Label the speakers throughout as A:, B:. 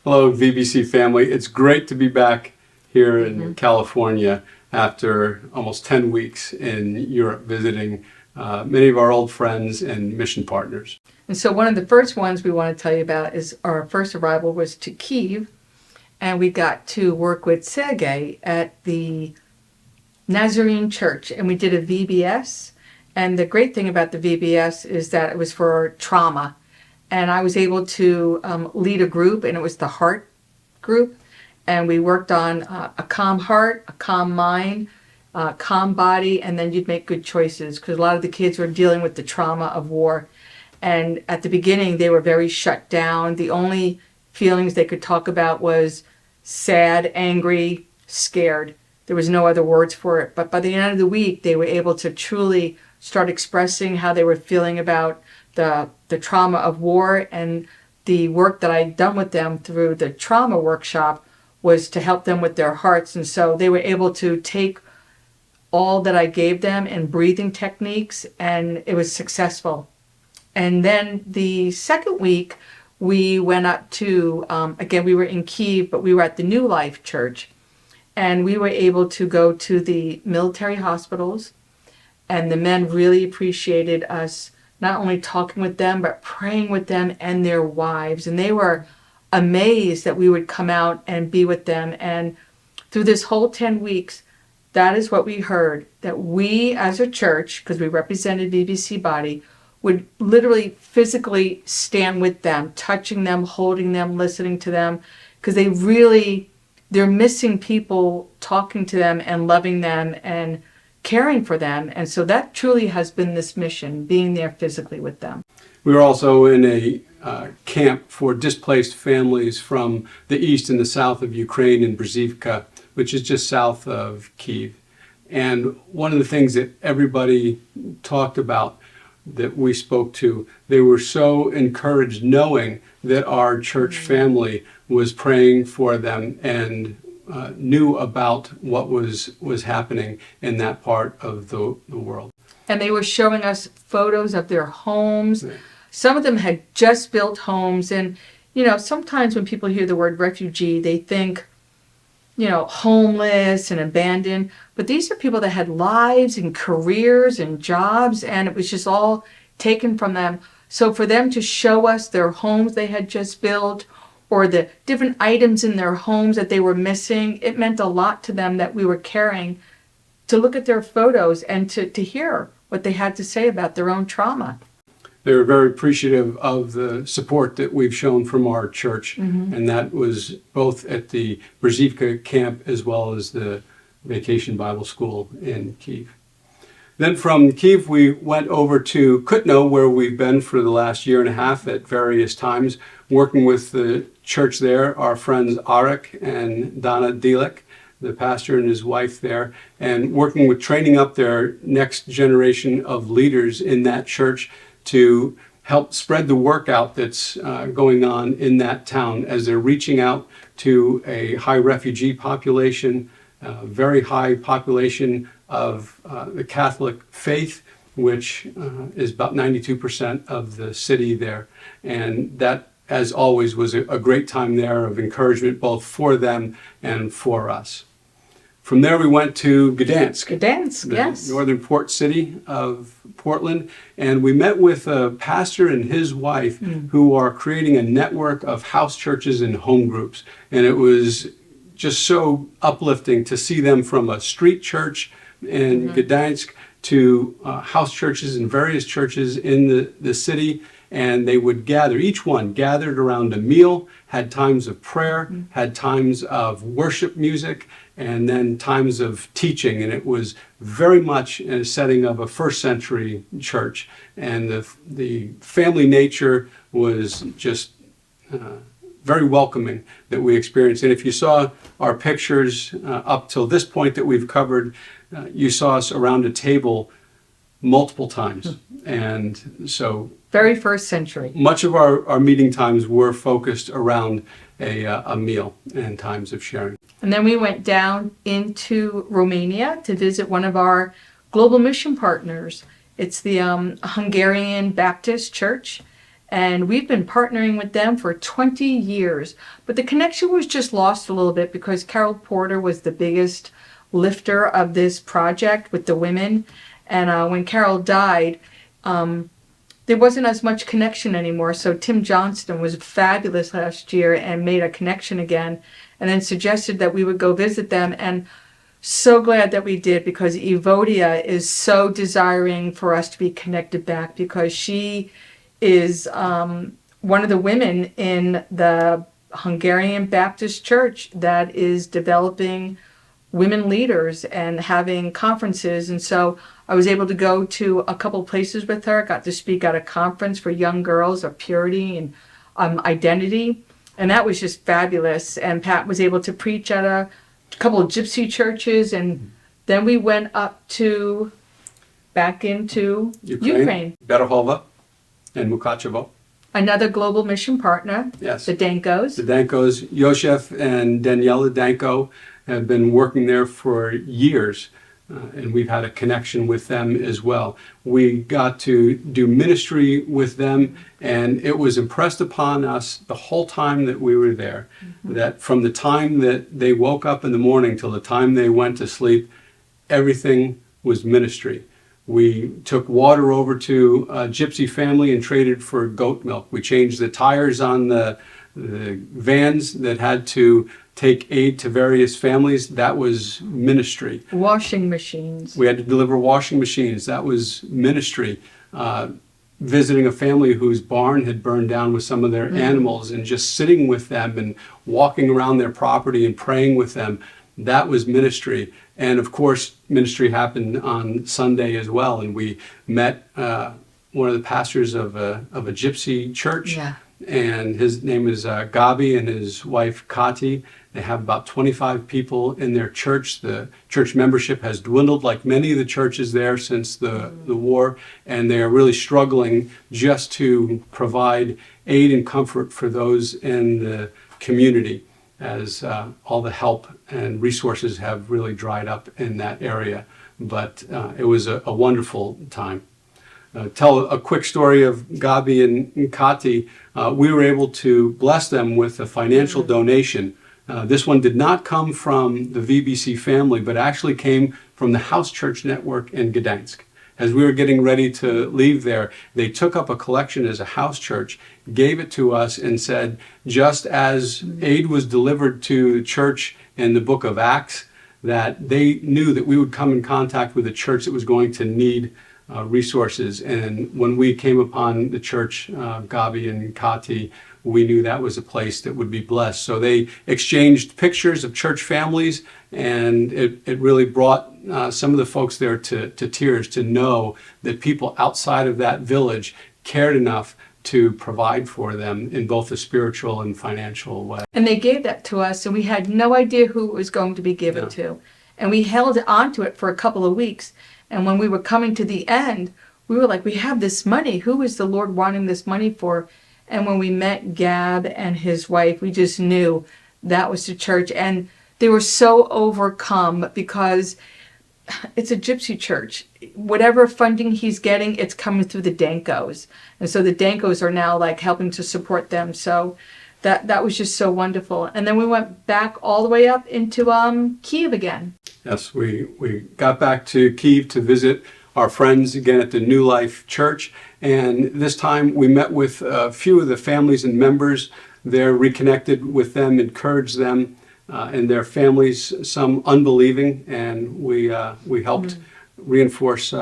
A: Hello, VBC family. It's great to be back here in California after almost 10 weeks in Europe visiting many of our old friends and mission partners.
B: And so one of the first ones we want to tell you about is our first arrival was to Kyiv, and we got to work with Sergey at the Nazarene Church, and we did a VBS. And the great thing about the VBS is that it was for trauma. And I was able to lead a group, and it was the heart group. And we worked on a calm heart, a calm mind, calm body, and then you'd make good choices, because a lot of the kids were dealing with the trauma of war. And at the beginning, they were very shut down. The only feelings they could talk about was sad, angry, scared. There was no other words for it. But by the end of the week, they were able to truly start expressing how they were feeling about the trauma of war. And the work that I'd done with them through the trauma workshop was to help them with their hearts. And so they were able to take all that I gave them in breathing techniques, and it was successful. And then the second week, we went up to, again, we were in Kyiv, but we were at the New Life Church. And we were able to go to the military hospitals, and the men really appreciated us not only talking with them, but praying with them and their wives. And they were amazed that we would come out and be with them. And through this whole 10 weeks, that is what we heard, that we as a church, because we represented VBC Body, would literally physically stand with them, touching them, holding them, listening to them, because they're missing people talking to them and loving them and caring for them. And so that truly has been this mission, being there physically with them.
A: We were also in a camp for displaced families from the east and the south of Ukraine in Brzivka, which is just south of Kyiv. And one of the things that everybody talked about that we spoke to, they were so encouraged knowing that our church family was praying for them and knew about what was happening in that part of the world.
B: And they were showing us photos of their homes. Yeah. Some of them had just built homes. And, sometimes when people hear the word refugee, they think, homeless and abandoned. But these are people that had lives and careers and jobs, and it was just all taken from them. So for them to show us their homes they had just built, or the different items in their homes that they were missing, it meant a lot to them that we were caring to look at their photos and to hear what they had to say about their own trauma.
A: They were very appreciative of the support that we've shown from our church, and that was both at the Brzivka camp as well as the Vacation Bible School in Kyiv. Then from Kyiv, we went over to Kutno, where we've been for the last year and a half at various times, working with the church there, our friends Arik and Dana Dilek, the pastor and his wife there, and working with training up their next generation of leaders in that church to help spread the work out that's going on in that town as they're reaching out to a high refugee population, very high population of the Catholic faith, which is about 92% of the city there. And that, as always, was a great time there of encouragement both for them and for us. From there, we went to Gdansk.
B: Gdansk, yes.
A: Northern port city of Portland. And we met with a pastor and his wife who are creating a network of house churches and home groups. And it was just so uplifting to see them from a street church in Gdansk to house churches and various churches in the city. And they would gather, each one gathered around a meal, had times of prayer, had times of worship music, and then times of teaching. And it was very much in a setting of a first century church. And the family nature was just very welcoming that we experienced. And if you saw our pictures up till this point that we've covered, you saw us around a table multiple times. And so
B: very first century.
A: Much of our meeting times were focused around a meal and times of sharing.
B: And then we went down into Romania to visit one of our global mission partners. It's the Hungarian Baptist Church. And we've been partnering with them for 20 years. But the connection was just lost a little bit because Carol Porter was the biggest lifter of this project with the women. And when Carol died, there wasn't as much connection anymore. So Tim Johnston was fabulous last year and made a connection again, and then suggested that we would go visit them. And so glad that we did, because Evodia is so desiring for us to be connected back, because she is one of the women in the Hungarian Baptist Church that is developing women leaders and having conferences. And so I was able to go to a couple places with her. Got to speak at a conference for young girls of purity and identity. And that was just fabulous. And Pat was able to preach at a couple of gypsy churches. And then we went back into Ukraine.
A: Berehova and Mukachevo.
B: Another global mission partner,
A: Yes.
B: the Dankos.
A: The Dankos, Yoshef and Daniela Danko, have been working there for years, and we've had a connection with them as well. We got to do ministry with them, and it was impressed upon us the whole time that we were there, that from the time that they woke up in the morning till the time they went to sleep, everything was ministry. We took water over to a gypsy family and traded for goat milk. We changed the tires on the vans that had to take aid to various families. That was ministry.
B: Washing machines.
A: We had to deliver washing machines. That was ministry. Visiting a family whose barn had burned down with some of their animals, and just sitting with them and walking around their property and praying with them. That was ministry. And of course, ministry happened on Sunday as well. And we met one of the pastors of a gypsy church.
B: Yeah.
A: And his name is Gabi, and his wife Kati. They have about 25 people in their church. The church membership has dwindled like many of the churches there since the war, and they are really struggling just to provide aid and comfort for those in the community, as all the help and resources have really dried up in that area. But it was a wonderful time. Tell a quick story of Gabi and Kati. We were able to bless them with a financial donation. This one did not come from the VBC family, but actually came from the House Church Network in Gdansk. As we were getting ready to leave there, they took up a collection as a house church, gave it to us, and said, just as aid was delivered to the church in the book of Acts, that they knew that we would come in contact with a church that was going to need resources. And when we came upon the church, Gabi and Kati, we knew that was a place that would be blessed. So they exchanged pictures of church families, and it really brought some of the folks there to tears, to know that people outside of that village cared enough to provide for them in both a spiritual and financial way.
B: And they gave that to us, and we had no idea who it was going to be given to. And we held on to it for a couple of weeks. And when we were coming to the end, we were like, we have this money. Who is the Lord wanting this money for? And when we met Gab and his wife, we just knew that was the church. And they were so overcome because it's a gypsy church. Whatever funding he's getting, it's coming through the Dankos. And so the Dankos are now like helping to support them. So that was just so wonderful. And then we went back all the way up into Kiev again.
A: Yes, we got back to Kiev to visit our friends again at the New Life Church. And this time we met with a few of the families and members there, reconnected with them, encouraged them and their families, some unbelieving, and we helped reinforce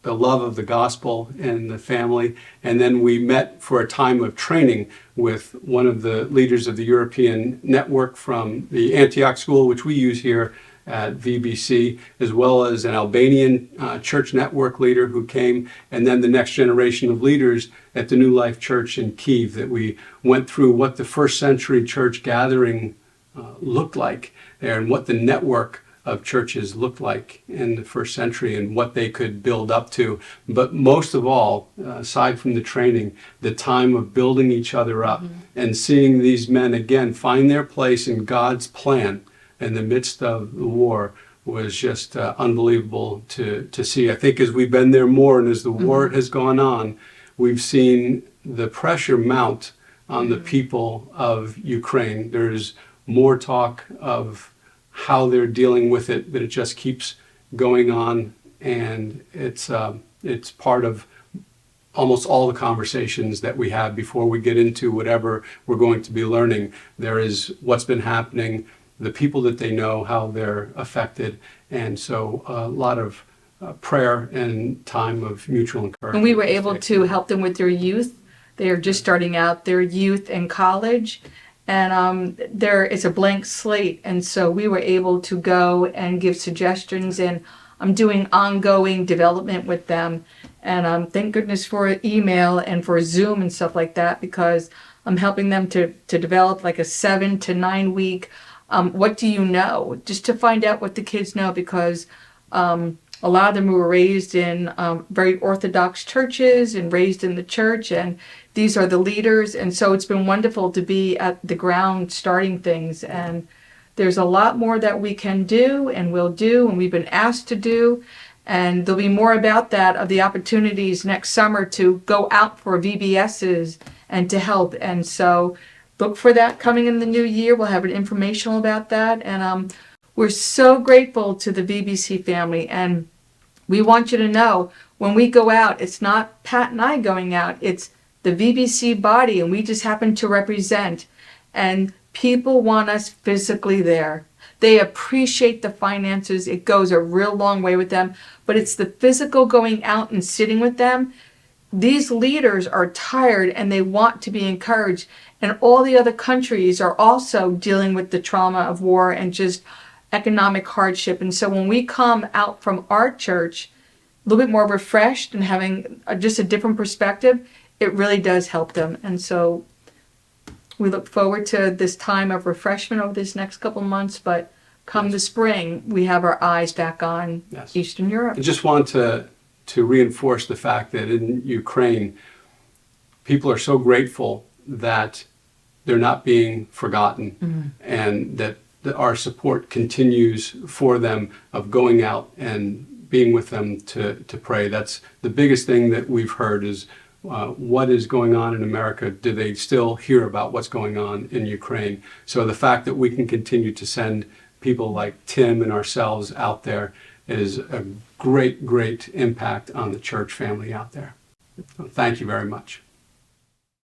A: the love of the gospel in the family. And then we met for a time of training with one of the leaders of the European network from the Antioch School, which we use here at VBC, as well as an Albanian church network leader who came, and then the next generation of leaders at the New Life Church in Kiev, that we went through what the first century church gathering looked like there, and what the network of churches looked like in the first century and what they could build up to. But most of all, aside from the training, the time of building each other up and seeing these men again find their place in God's plan in the midst of the war was just unbelievable to see. I think as we've been there more and as the war has gone on, we've seen the pressure mount on the people of Ukraine. There's more talk of how they're dealing with it, that it just keeps going on, and it's part of almost all the conversations that we have before we get into whatever we're going to be learning. There is what's been happening, the people that they know, how they're affected, and so a lot of prayer and time of mutual encouragement.
B: And we were able to help them with their youth. They are just starting out their youth and college, and there is a blank slate, and so we were able to go and give suggestions, and I'm doing ongoing development with them. And thank goodness for email and for Zoom and stuff like that, because I'm helping them to develop like a 7 to 9 week, what do you know? Just to find out what the kids know, because a lot of them were raised in very Orthodox churches and raised in the church, and these are the leaders. And so it's been wonderful to be at the ground starting things. And there's a lot more that we can do and will do, and we've been asked to do. And there'll be more about that, of the opportunities next summer to go out for VBSs and to help. And so look for that coming in the new year. We'll have an informational about that. And we're so grateful to the VBC family. And we want you to know, when we go out, it's not Pat and I going out, it's the VBC body, and we just happen to represent. And people want us physically there. They appreciate the finances. It goes a real long way with them. But it's the physical going out and sitting with them. These leaders are tired and they want to be encouraged. And all the other countries are also dealing with the trauma of war and just economic hardship. And so when we come out from our church a little bit more refreshed and having just a different perspective, it really does help them. And so we look forward to this time of refreshment over this next couple of months, but come the spring, we have our eyes back on Eastern Europe.
A: I just want to reinforce the fact that in Ukraine, people are so grateful that they're not being forgotten, and that our support continues for them, of going out and being with them to pray. That's the biggest thing that we've heard is, what is going on in America? Do they still hear about what's going on in Ukraine? So the fact that we can continue to send people like Tim and ourselves out there is a great, great impact on the church family out there. So thank you very much.